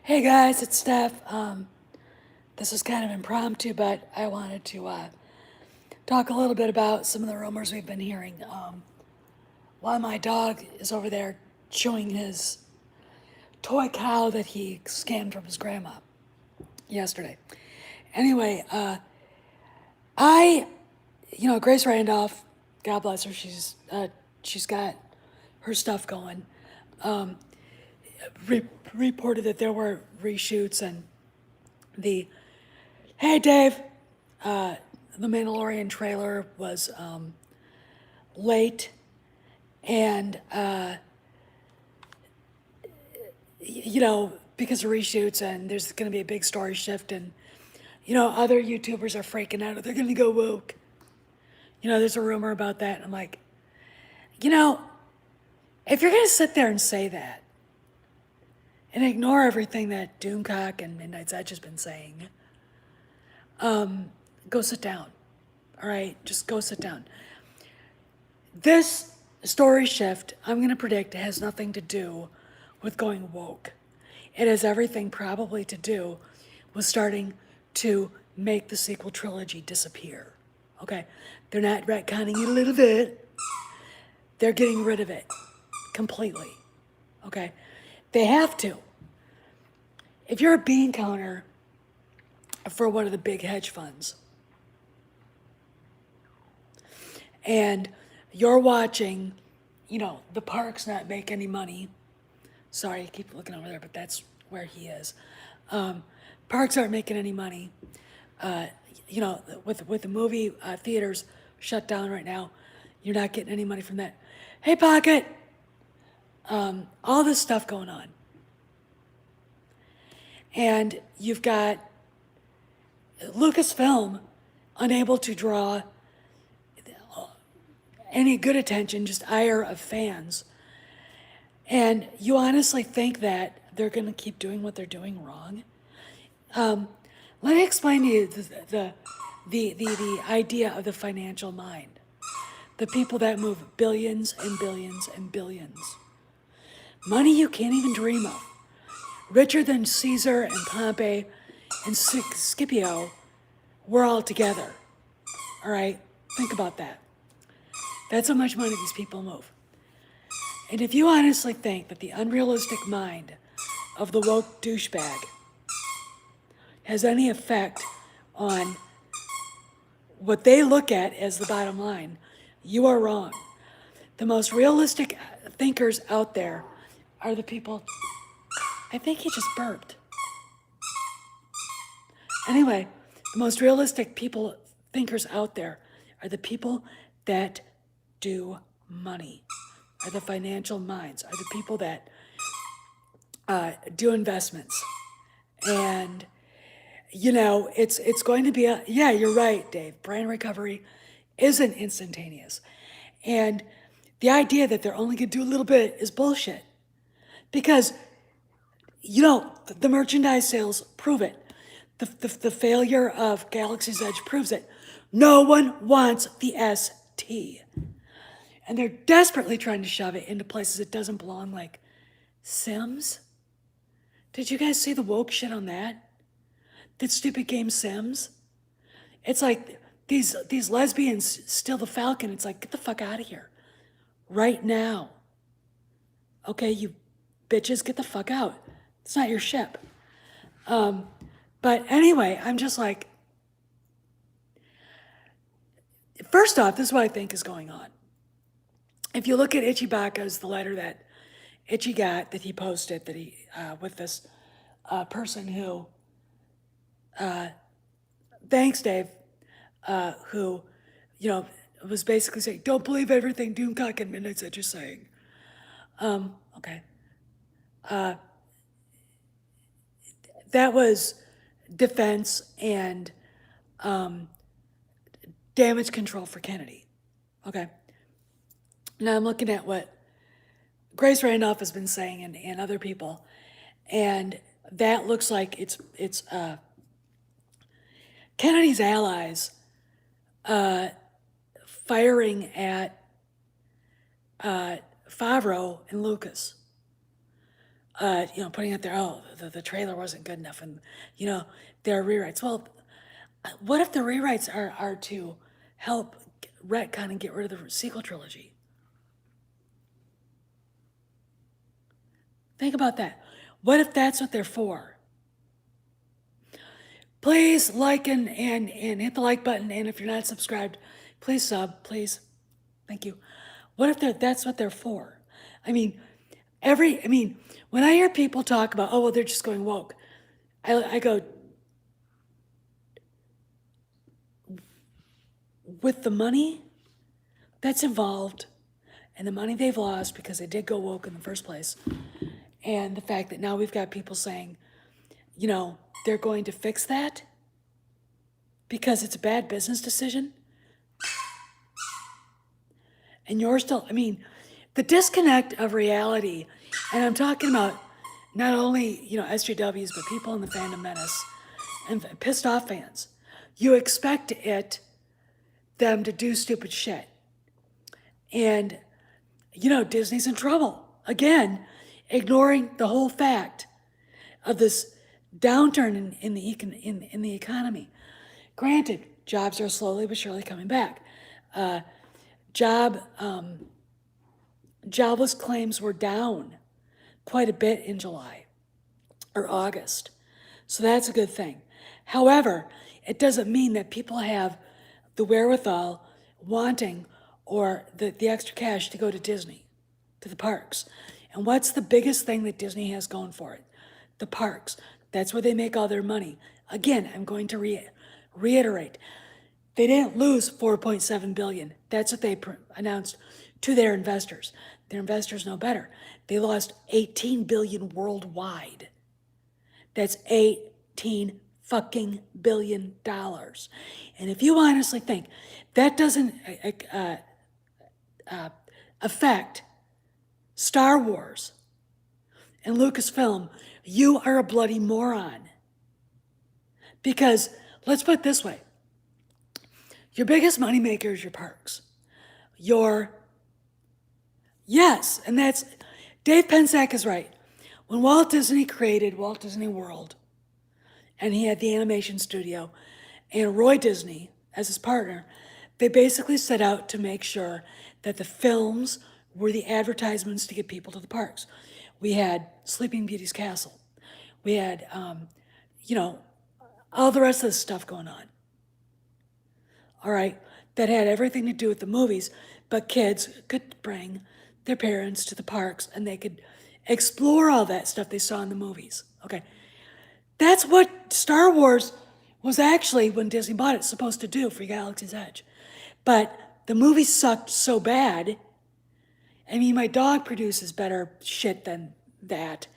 Hey guys, it's Steph. This is kind of impromptu, but I wanted to talk a little bit about some of the rumors we've been hearing. While my dog is over there chewing his toy cow that he scammed from his grandma yesterday. Anyway, I, Grace Randolph, God bless her, she's got her stuff going. Reported that there were reshoots and the hey Dave, the Mandalorian trailer was late, and because of reshoots, and there's going to be a big story shift, and other YouTubers are freaking out. They're going to go woke. There's a rumor about that. And I'm like, you know, if you're going to sit there and say that and ignore everything that Doomcock and Midnight's Edge has been saying, go sit down. All right, just go sit down. This story shift, I'm going to predict, has nothing to do with going woke. It has everything probably to do with starting to make the sequel trilogy disappear. Okay? They're not retconning it a little bit, they're getting rid of it completely. Okay? They have to. If you're a bean counter for one of the big hedge funds, and you're watching, the parks not make any money. Sorry, I keep looking over there, but that's where he is. Parks aren't making any money. With the movie theaters shut down right now, you're not getting any money from that. Hey, Pocket! All this stuff going on. And you've got Lucasfilm unable to draw any good attention, just ire of fans. And you honestly think that they're going to keep doing what they're doing wrong? Let me explain to you the idea of the financial mind. The people that move billions and billions and billions. Money you can't even dream of. Richer than Caesar and Pompey and Scipio were all together. All right? Think about that. That's how much money these people move. And if you honestly think that the unrealistic mind of the woke douchebag has any effect on what they look at as the bottom line, you are wrong. The most realistic thinkers out there are the people. I think he just burped. Anyway, the most realistic thinkers out there are the people that do money, are the financial minds, are the people that do investments. And it's going to be yeah, you're right, Dave. Brand recovery isn't instantaneous. And the idea that they're only going to do a little bit is bullshit. Because, the merchandise sales prove it. The failure of Galaxy's Edge proves it. No one wants the ST. And they're desperately trying to shove it into places it doesn't belong, like Sims. Did you guys see the woke shit on that? That stupid game Sims? It's like these lesbians steal the Falcon. It's like, get the fuck out of here. Right now. Okay, you bitches, get the fuck out. It's not your ship. But anyway, I'm just like, first off, this is what I think is going on. If you look at Ichibaka's, the letter that Ichi got, that he posted, that he, with this person who, thanks Dave, who, was basically saying, don't believe everything Doomcock and Midnight's Edge are saying. Okay. That was defense and damage control for Kennedy. Okay. Now I'm looking at what Grace Randolph has been saying and other people, and that looks like it's Kennedy's allies firing at Favreau and Lucas. putting out there, oh, the trailer wasn't good enough, and there are rewrites. Well, what if the rewrites are to help retcon and get rid of the sequel trilogy? Think about that. What if that's what they're for? Please like and hit the like button, and if you're not subscribed, please sub, please. Thank you. What if that's what they're for? I mean, when I hear people talk about, oh, well, they're just going woke, I go, with the money that's involved and the money they've lost because they did go woke in the first place, and the fact that now we've got people saying, they're going to fix that because it's a bad business decision, and you're still, the disconnect of reality, and I'm talking about not only, SJWs, but people in the fandom menace and pissed off fans. You expect them to do stupid shit. And, Disney's in trouble. Again, ignoring the whole fact of this downturn in the economy. Granted, jobs are slowly but surely coming back. Jobless claims were down quite a bit in July or August. So that's a good thing. However, it doesn't mean that people have the wherewithal, wanting, or the extra cash to go to Disney, to the parks. And what's the biggest thing that Disney has going for it? The parks. That's where they make all their money. Again, I'm going to reiterate. They didn't lose $4.7 billion. That's what they announced to their investors. Their investors know better. They lost $18 billion worldwide. That's $18 fucking billion. And if you honestly think that doesn't affect Star Wars and Lucasfilm, you are a bloody moron. Because let's put it this way. Your biggest moneymaker is your parks. Yes, and that's, Dave Pensack is right. When Walt Disney created Walt Disney World, and he had the animation studio, and Roy Disney as his partner, they basically set out to make sure that the films were the advertisements to get people to the parks. We had Sleeping Beauty's Castle. We had, all the rest of this stuff going on. All right, that had everything to do with the movies, but kids could bring their parents to the parks and they could explore all that stuff they saw in the movies. Okay, that's what Star Wars was actually, when Disney bought it, supposed to do for Galaxy's Edge. But the movies sucked so bad. My dog produces better shit than that.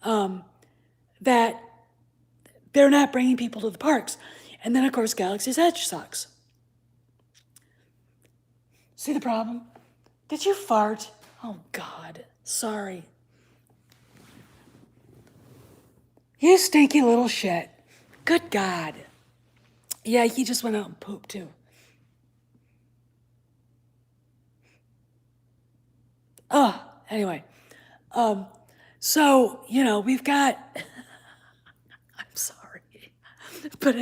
That they're not bringing people to the parks. And then, of course, Galaxy's Edge sucks. See the problem? Did you fart? Oh, God. Sorry. You stinky little shit. Good God. Yeah, he just went out and pooped, too. Anyway. So, we've got... I'm sorry. But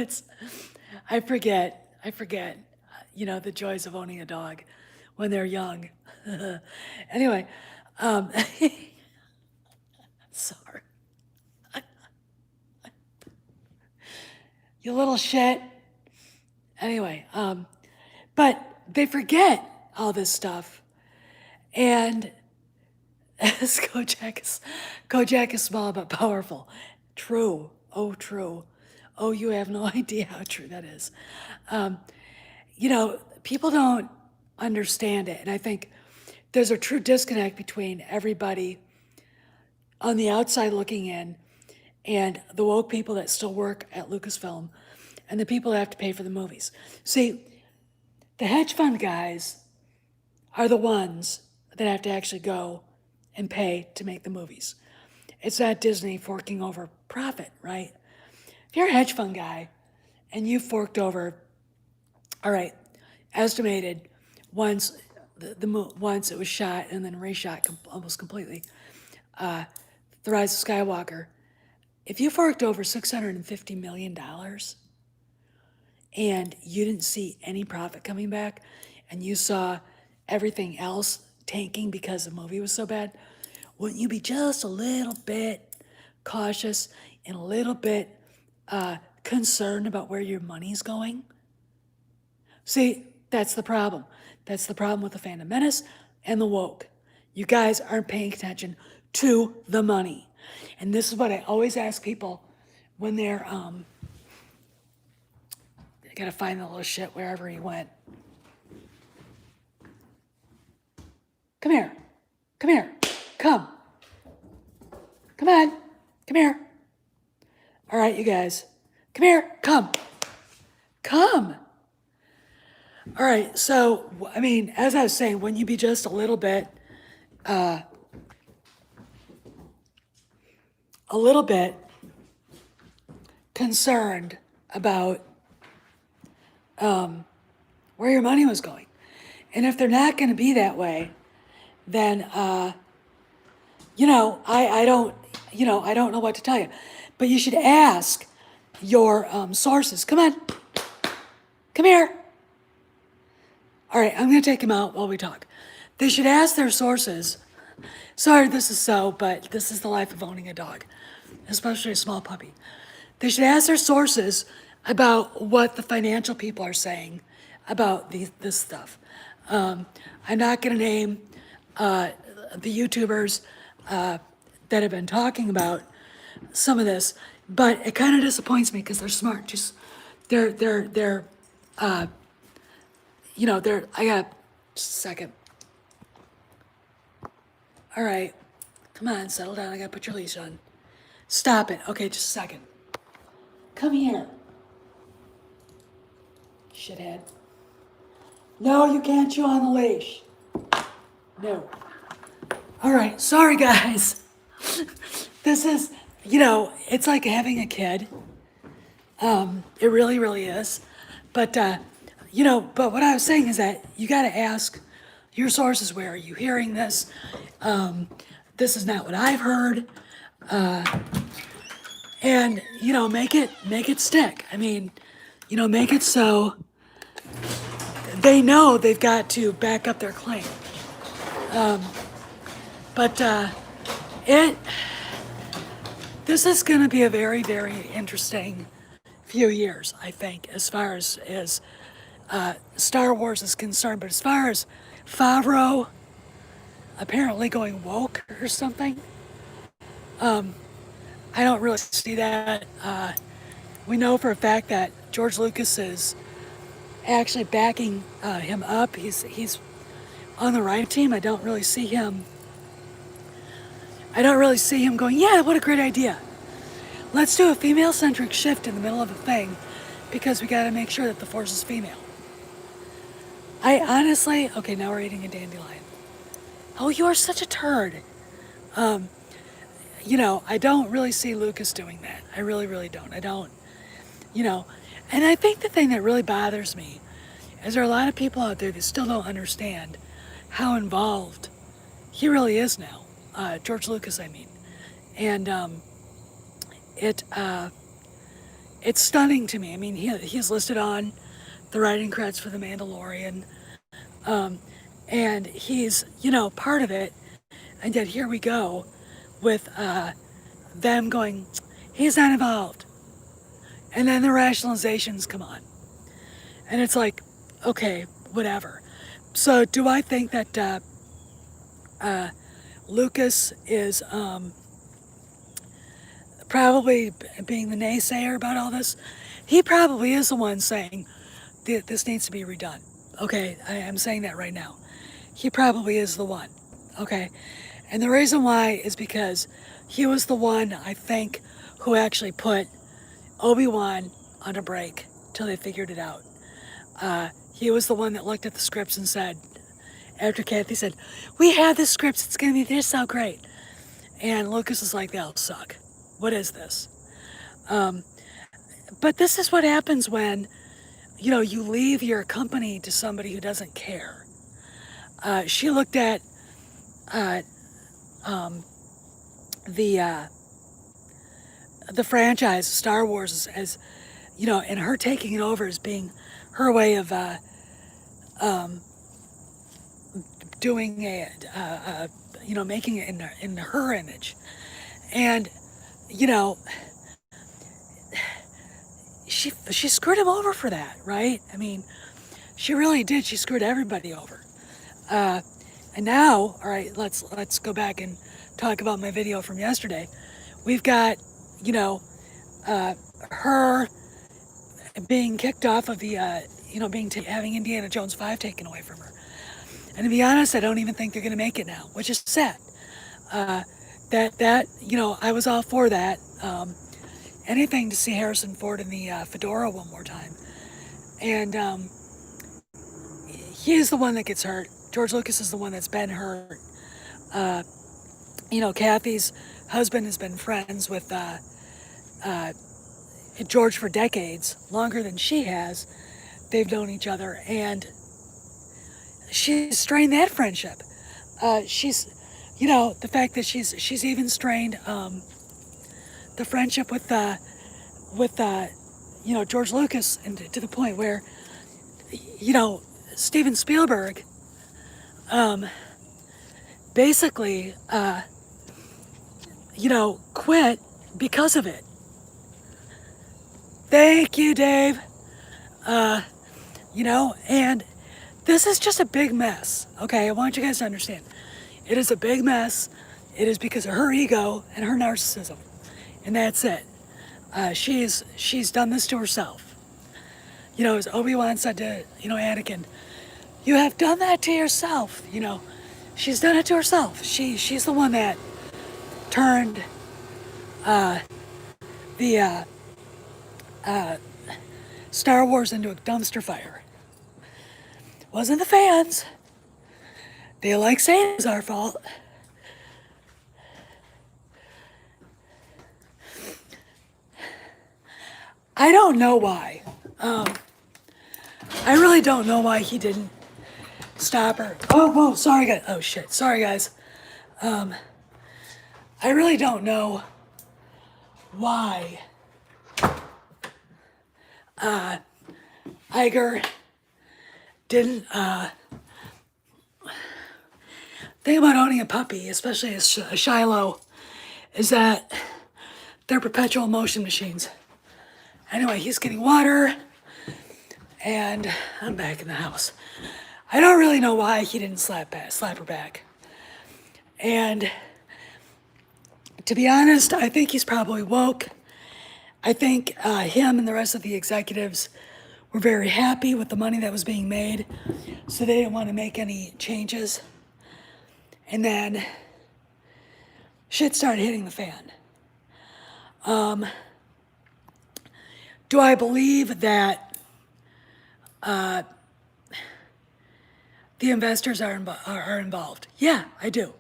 I forget, the joys of owning a dog when they're young. Anyway, sorry. You little shit. Anyway, but they forget all this stuff. And as Kojak is small but powerful. True. Oh, true. Oh, you have no idea how true that is. People don't understand it. And I think there's a true disconnect between everybody on the outside looking in and the woke people that still work at Lucasfilm and the people that have to pay for the movies. See, the hedge fund guys are the ones that have to actually go and pay to make the movies. It's not Disney forking over profit, right? If you're a hedge fund guy and you forked over, all right, estimated once once it was shot and then reshot almost completely, The Rise of Skywalker, if you forked over $650 million and you didn't see any profit coming back and you saw everything else tanking because the movie was so bad, wouldn't you be just a little bit cautious and a little bit concerned about where your money's going? See, that's the problem. That's the problem with the Phantom Menace and the woke. You guys aren't paying attention to the money. And this is what I always ask people when they're, I gotta find the little shit wherever he went. Come here. Come here. Come. Come on. Come here. All right, you guys. Come here. Come. Come. All right, so, I mean, as I was saying, wouldn't you be just a little bit concerned about where your money was going? And if they're not going to be that way, then, you know, I don't know what to tell you. But you should ask your sources. Come on. Come here. All right, I'm going to take him out while we talk. They should ask their sources. Sorry, this is so, but this is the life of owning a dog, especially a small puppy. They should ask their sources about what the financial people are saying about this stuff. I'm not going to name the YouTubers that have been talking about some of this, but it kind of disappoints me because they're smart. I got just a second. All right, come on, settle down. I gotta put your leash on. Stop it. Okay, just a second. Come here. Shithead. No, you can't chew on the leash. No. All right, sorry guys. This is, it's like having a kid. It really, really is. But, but what I was saying is that you got to ask your sources, where are you hearing this? This is not what I've heard. And, make it stick. I mean, make it so they know they've got to back up their claim. This is going to be a very, very interesting few years, I think, as far as Star Wars is concerned. But as far as Favreau apparently going woke or something, I don't really see that. We know for a fact that George Lucas is actually backing him up. He's on the right team. I don't really see him going, yeah, what a great idea. Let's do a female-centric shift in the middle of a thing because we got to make sure that the Force is female. I honestly, okay, now we're eating a dandelion. Oh, you are such a turd. I don't really see Lucas doing that. I really, really don't. I don't, and I think the thing that really bothers me is there are a lot of people out there that still don't understand how involved he really is now. George Lucas, I mean. And it's stunning to me. I mean, he's listed on the writing credits for The Mandalorian. And he's, part of it. And yet here we go with them going, he's not involved. And then the rationalizations come on. And it's like, okay, whatever. So do I think that Lucas is probably being the naysayer about all this? He probably is the one saying this needs to be redone. Okay, I am saying that right now. He probably is the one. Okay, and the reason why is because he was the one, I think, who actually put Obi-Wan on a break till they figured it out. He was the one that looked at the scripts and said, after Kathy said, we have the scripts, it's going to be this so great. And Lucas is like, they'll suck. What is this? But this is what happens when, you leave your company to somebody who doesn't care. She looked at the uh, the franchise Star Wars as you know, and her taking it over as being her way of doing you know, making it in her image, and you know, she screwed him over for that, right? I mean, she really did. She screwed everybody over. Uh, and now, all right, let's go back and talk about my video from yesterday. We've got, you know, her being kicked off of the, you know, having Indiana Jones 5 taken away from her. And to be honest, I don't even think they're going to make it now, which is sad. That you know, I was all for that. Anything to see Harrison Ford in the fedora one more time. And he is the one that gets hurt. George Lucas is the one that's been hurt. You know, Kathy's husband has been friends with George for decades, longer than she has. They've known each other, and she's strained that friendship. She's, you know, the fact that she's even strained the friendship with you know, George Lucas, and to the point where, you know, Steven Spielberg basically you know, quit because of it. Thank you, Dave. You know, and this is just a big mess. Okay, I want you guys to understand. It is a big mess. It is because of her ego and her narcissism, and that's it. She's done this to herself. You know, as Obi-Wan said to, you know, Anakin, you have done that to yourself. You know, she's done it to herself. She's the one that turned the Star Wars into a dumpster fire. Wasn't the fans. They like saying it was our fault. I don't know why. I really don't know why he didn't stop her. Oh, whoa, sorry guys. Oh shit, sorry guys. I really don't know why Iger didn't thing about owning a puppy, especially a Shiloh, is that they're perpetual motion machines. Anyway, he's getting water, and I'm back in the house. I don't really know why he didn't slap her back. And to be honest, I think he's probably woke. I think him and the rest of the executives were very happy with the money that was being made, so they didn't want to make any changes. And then shit started hitting the fan. Do I believe that the investors are involved? Yeah, I do.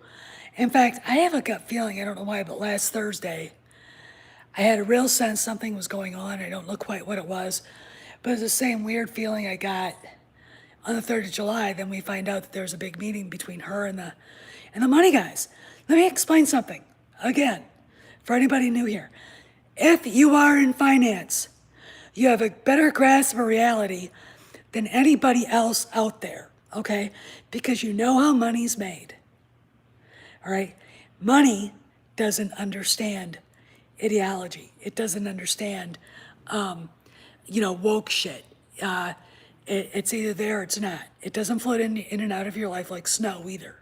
In fact, I have a gut feeling, I don't know why, but last Thursday, I had a real sense something was going on. I don't know quite what it was, but it's the same weird feeling I got on the 3rd of July. Then we find out that there was a big meeting between her and the money guys. Let me explain something again for anybody new here. If you are in finance, you have a better grasp of reality than anybody else out there, okay? Because you know how money's made, all right? Money doesn't understand ideology. It doesn't understand, you know, woke shit. It's either there or it's not. It doesn't float in and out of your life like snow either.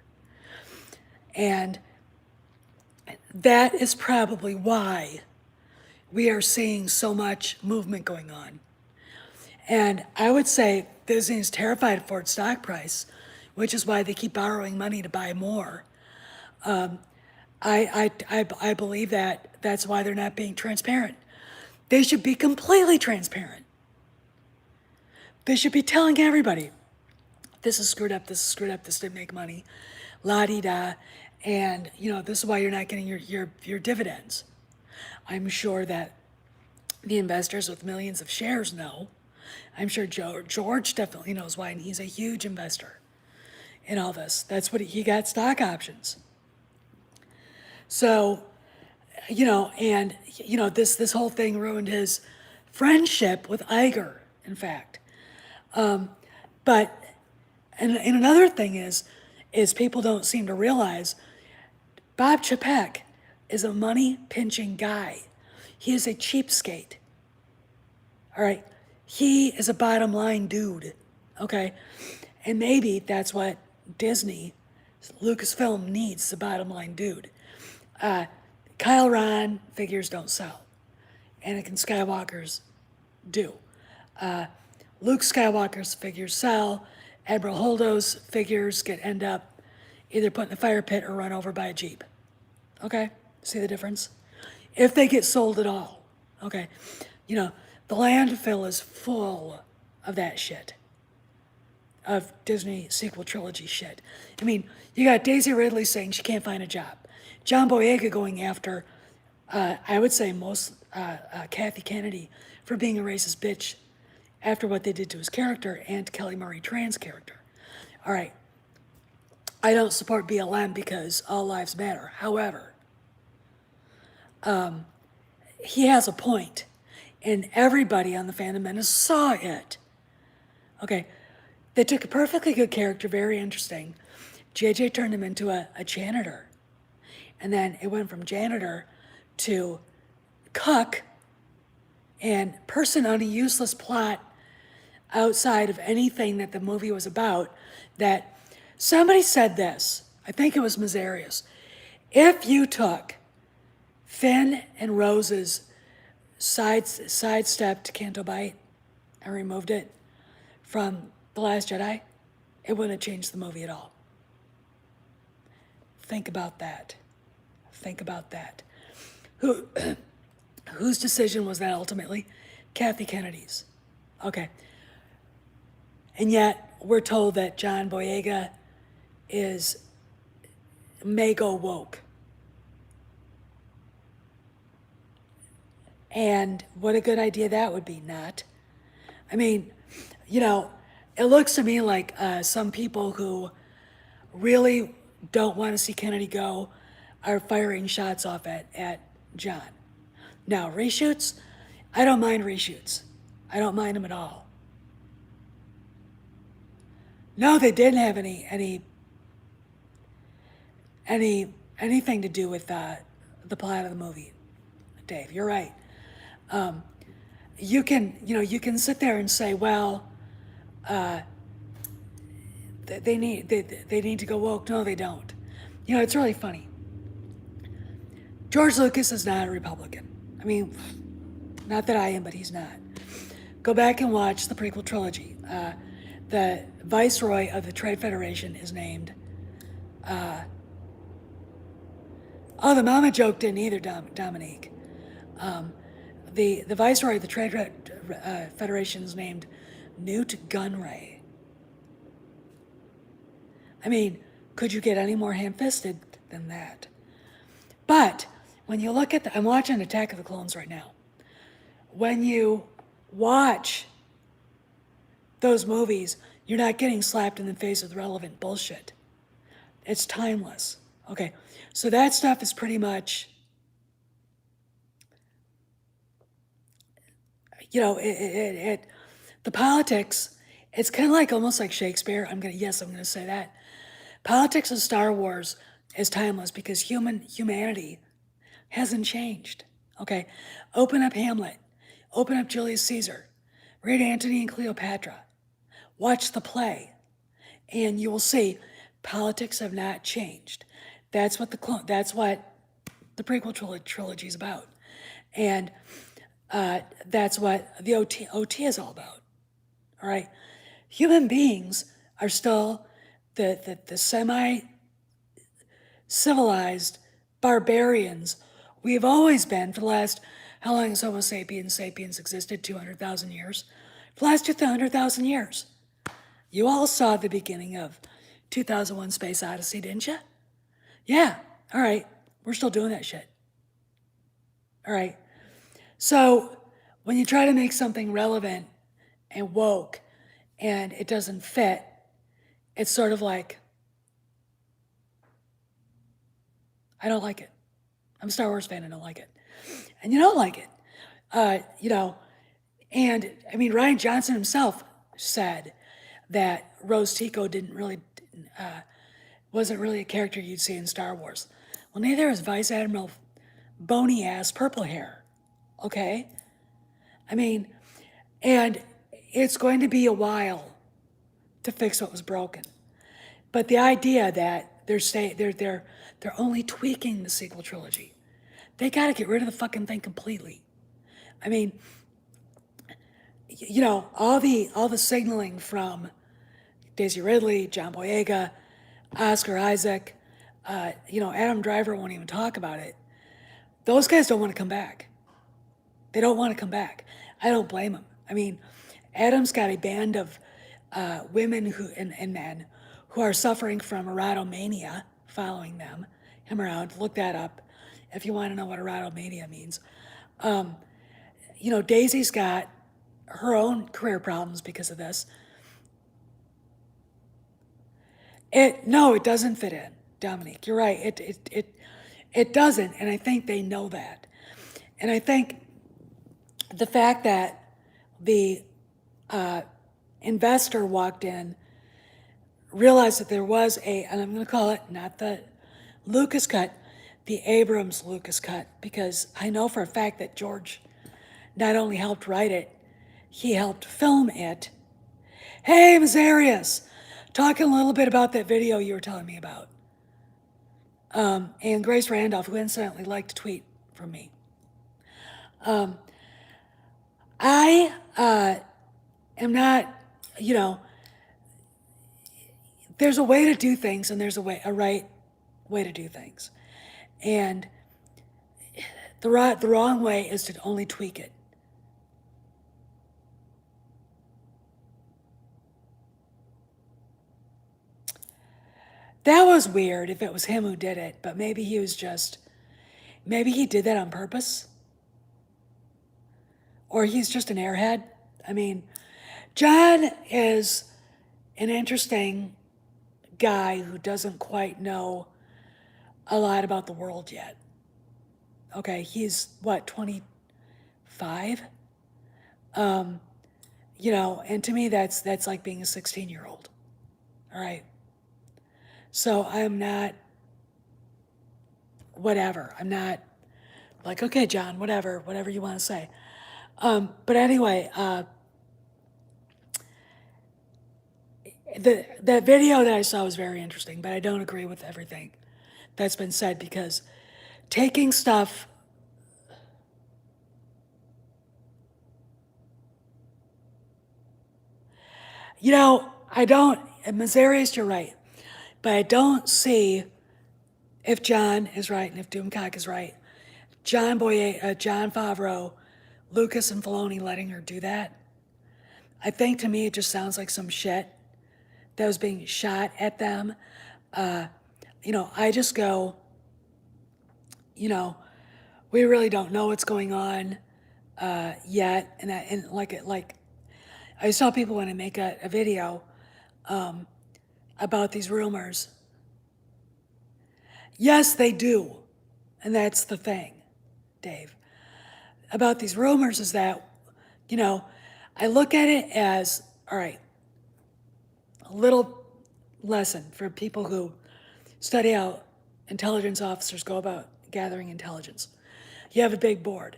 And that is probably why we are seeing so much movement going on. And I would say Disney is terrified for its stock price, which is why they keep borrowing money to buy more. I believe that that's why they're not being transparent. They should be completely transparent. They should be telling everybody, this is screwed up, this didn't make money, la-di-da, and you know, this is why you're not getting your dividends. I'm sure that the investors with millions of shares know. I'm sure George definitely knows why, and he's a huge investor in all this. That's what he got, stock options. So this whole thing ruined his friendship with Iger, in fact. But and another thing is people don't seem to realize Bob Chapek is a money pinching guy. He is a cheapskate. All right. He is a bottom line dude. Okay. And maybe that's what Disney, Lucasfilm needs, the bottom line dude. Kyle Ron figures don't sell. Anakin Skywalker's do. Luke Skywalker's figures sell. Admiral Holdo's figures end up either put in a fire pit or run over by a Jeep. Okay? See the difference? If they get sold at all. Okay? The landfill is full of that shit. Of Disney sequel trilogy shit. I mean, you got Daisy Ridley saying she can't find a job. John Boyega going after, I would say Kathy Kennedy for being a racist bitch after what they did to his character and Kelly Marie Tran's character. All right. I don't support BLM because all lives matter. However, he has a point, and everybody on the Phantom Menace saw it. Okay. They took a perfectly good character, very interesting. JJ turned him into a janitor. And then it went from janitor to cuck and person on a useless plot outside of anything that the movie was about. That somebody said this, I think it was Mazarius. If you took Finn and Rose's sidestepped Canto Bight and removed it from The Last Jedi, it wouldn't have changed the movie at all. Think about that. Think about that. Whose decision was that ultimately? Kathy Kennedy's. Okay. And yet we're told that John Boyega may go woke. And what a good idea that would be, not? I mean, it looks to me like some people who really don't want to see Kennedy go are firing shots off at John. Now, reshoots, I don't mind reshoots. I don't mind them at all. No, they didn't have anything to do with the plot of the movie, Dave. You're right. You can sit there and say, well, they need to go woke. No, they don't. It's really funny. George Lucas is not a Republican. I mean, not that I am, but he's not. Go back and watch the prequel trilogy. The viceroy of the Trade Federation is named. The mama joke didn't either, Dominique. The viceroy of the Trade Federation is named Newt Gunray. I mean, could you get any more ham-fisted than that? But when you look at I'm watching Attack of the Clones right now. When you watch those movies, you're not getting slapped in the face with relevant bullshit. It's timeless. Okay, so that stuff is pretty much, the politics, it's kind of like almost like Shakespeare. I'm going to say that. Politics of Star Wars is timeless because humanity hasn't changed. Okay, open up Hamlet, open up Julius Caesar, read Antony and Cleopatra, watch the play, and you will see politics have not changed. That's what the prequel trilogy is about, and that's what the OT is all about. All right, human beings are still the semi-civilized barbarians we've always been for the last, how long has Homo sapiens existed? 200,000 years? For the last 200,000 years. You all saw the beginning of 2001 Space Odyssey, didn't you? Yeah, all right, we're still doing that shit. All right, so when you try to make something relevant and woke and it doesn't fit, it's sort of like, I don't like it. I'm a Star Wars fan, I don't like it. And you don't like it. You know, and I mean, Ryan Johnson himself said that Rose Tico wasn't really a character you'd see in Star Wars. Well, neither is Vice Admiral bony ass purple hair. Okay? I mean, and it's going to be a while to fix what was broken. But the idea that they're only tweaking the sequel trilogy, they got to get rid of the fucking thing completely. I mean, you know, all the signaling from Daisy Ridley, John Boyega, Oscar Isaac, you know, Adam Driver won't even talk about it. Those guys don't want to come back. They don't want to come back. I don't blame them. I mean, Adam's got a band of women and men who are suffering from erotomania following him around. Look that up if you want to know what erotomania means. You know, Daisy's got her own career problems because of this. No, it doesn't fit in, Dominique. You're right. It doesn't, and I think they know that. And I think the fact that the investor walked in, realized that there was and I'm going to call it not the Lucas cut, the Abrams Lucas cut, because I know for a fact that George not only helped write it, he helped film it. Hey, Mazarius, talking a little bit about that video you were telling me about. And Grace Randolph, who incidentally liked a tweet from me. I am not, you know, there's a way to do things and there's a right way to do things. And the wrong way is to only tweak it. That was weird if it was him who did it, but maybe he did that on purpose. Or he's just an airhead. I mean, John is an interesting guy who doesn't quite know a lot about the world yet. Okay, he's what, 25? You know, and to me that's like being a 16-year-old. All right. So I'm not whatever. I'm not like, okay, John, whatever you want to say. But anyway, that video that I saw was very interesting, but I don't agree with everything that's been said because taking stuff. You know, Mazarius, you're right, but I don't see if John is right and if Doomcock is right. John Favreau, Lucas, and Filoni letting her do that. I think to me it just sounds like some shit that was being shot at them. You know, I just go, you know, we really don't know what's going on yet, and like I saw people want to make a video about these rumors. Yes, they do, and that's the thing, Dave. About these rumors is that, you know, I look at it as, all right, a little lesson for people who study how intelligence officers go about gathering intelligence. You have a big board,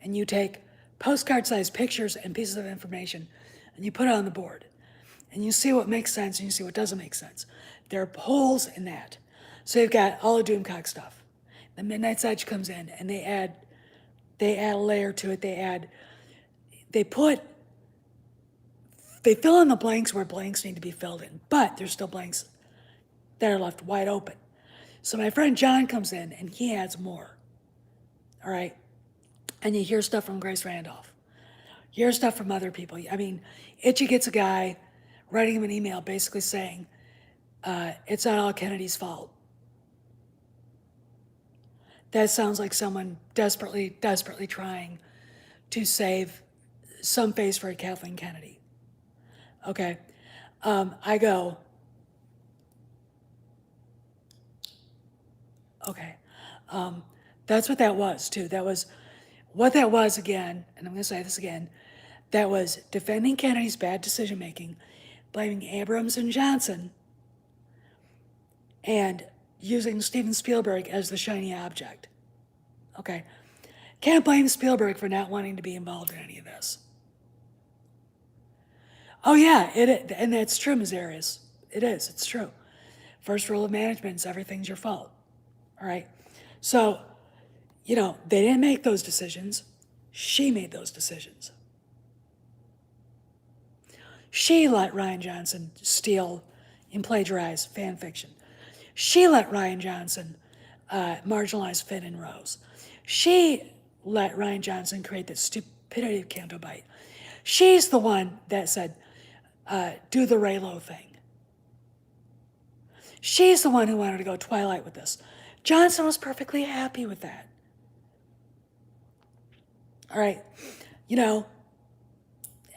and you take postcard-sized pictures and pieces of information, and you put it on the board. And you see what makes sense, and you see what doesn't make sense. There are holes in that. So you've got all the Doomcock stuff. The Midnight's Edge comes in, and they add a layer to it. They fill in the blanks where blanks need to be filled in, but there's still blanks that are left wide open. So my friend John comes in, and he adds more. All right? And you hear stuff from Grace Randolph. You hear stuff from other people. I mean, Itchy gets a guy writing him an email basically saying, it's not all Kennedy's fault. That sounds like someone desperately trying to save some face for Kathleen Kennedy. Okay. I go, okay. That's what that was, too. That was what that was again, and I'm going to say this again. That was defending Kennedy's bad decision making, blaming Abrams and Johnson, and using Steven Spielberg as the shiny object. Okay. Can't blame Spielberg for not wanting to be involved in any of this. Oh, yeah, and that's true, Ms. Arias. It is, it's true. First rule of management is everything's your fault. All right? So, they didn't make those decisions. She made those decisions. She let Rian Johnson steal and plagiarize fan fiction. She let Rian Johnson marginalize Finn and Rose. She let Rian Johnson create that stupidity of Canto Bight. She's the one that said, do the Raylo thing. She's the one who wanted to go Twilight with this. Johnson was perfectly happy with that. All right, and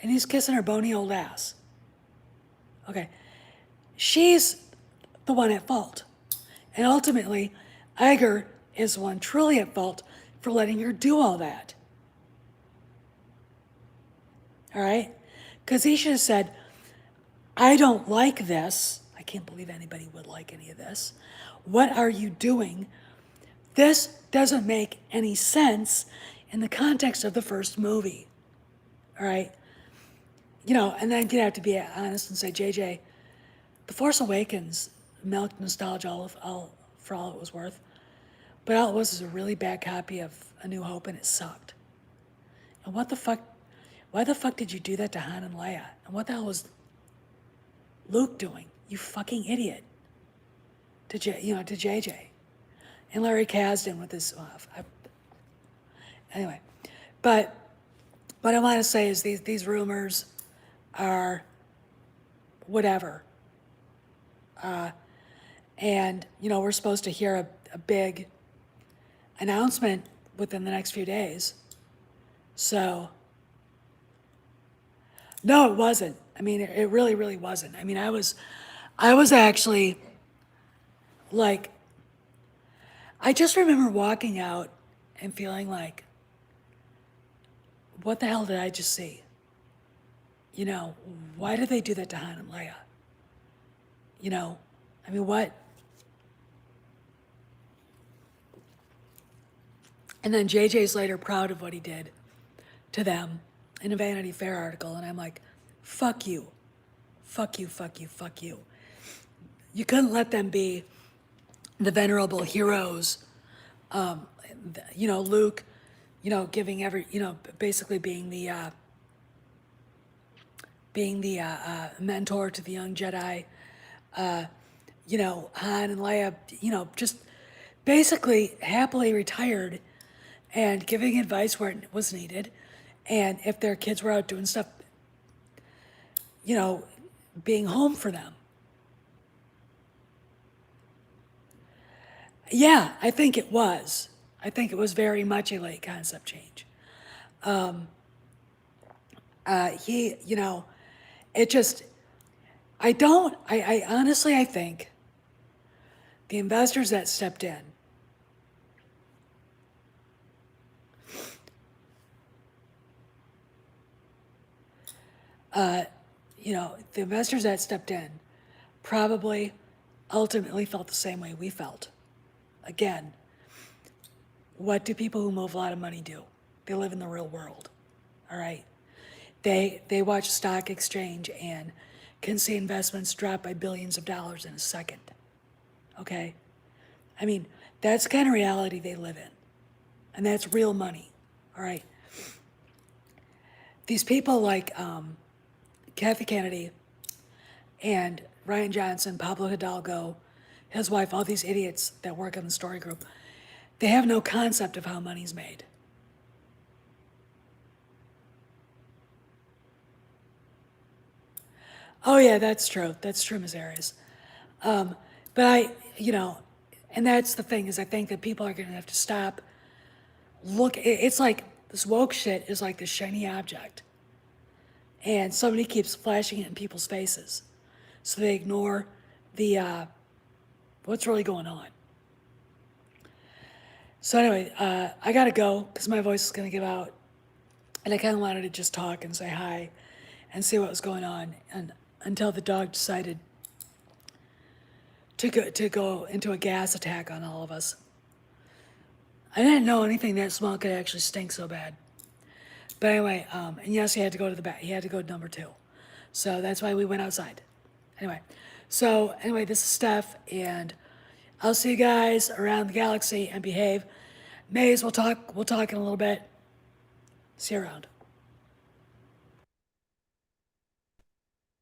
he's kissing her bony old ass. Okay, she's the one at fault. And ultimately, Iger is the one truly at fault for letting her do all that. All right? Because he should have said, I don't like this. I can't believe anybody would like any of this. What are you doing? This doesn't make any sense in the context of the first movie. All right? And then you'd have to be honest and say, JJ, The Force Awakens milked nostalgia for all it was worth. But all it was is a really bad copy of A New Hope, and it sucked. And why the fuck did you do that to Han and Leia? And what the hell was Luke doing? You fucking idiot. To JJ. And Larry Kasdan with his, anyway. But what I want to say is these rumors are whatever. And, we're supposed to hear a big announcement within the next few days. So, no, it wasn't. I mean, it really, really wasn't. I mean, I was actually, like, I just remember walking out and feeling like, what the hell did I just see? Why did they do that to Han and Leia? I mean, what? And then JJ's later proud of what he did to them in a Vanity Fair article, and I'm like, fuck you. Fuck you, fuck you, fuck you. You couldn't let them be the venerable heroes, Luke, giving basically being the mentor to the young Jedi, Han and Leia, just basically happily retired and giving advice where it was needed. And if their kids were out doing stuff, being home for them. Yeah, I think it was. I think it was very much a late concept change. It just, I honestly, I think the investors that stepped in, the investors that stepped in probably ultimately felt the same way we felt. Again, what do people who move a lot of money do? They live in the real world, all right? They watch stock exchange and can see investments drop by billions of dollars in a second, okay? I mean, that's the kind of reality they live in, and that's real money, all right? These people like Kathy Kennedy and Rian Johnson, Pablo Hidalgo, his wife, all these idiots that work in the story group, they have no concept of how money's made. Oh yeah, that's true. That's true, Ms. Arias. But and that's the thing, is I think that people are gonna have to stop. It's like this woke shit is like this shiny object. And somebody keeps flashing it in people's faces. So they ignore the what's really going on. So anyway, I gotta go because my voice is gonna give out, and I kind of wanted to just talk and say hi, and see what was going on, and until the dog decided to go into a gas attack on all of us. I didn't know anything that small could actually stink so bad. But anyway, and yes, he had to go to the back. He had to go to number 2. So that's why we went outside. Anyway, this is Steph, and I'll see you guys around the galaxy and behave. Maze, we'll talk in a little bit. See you around.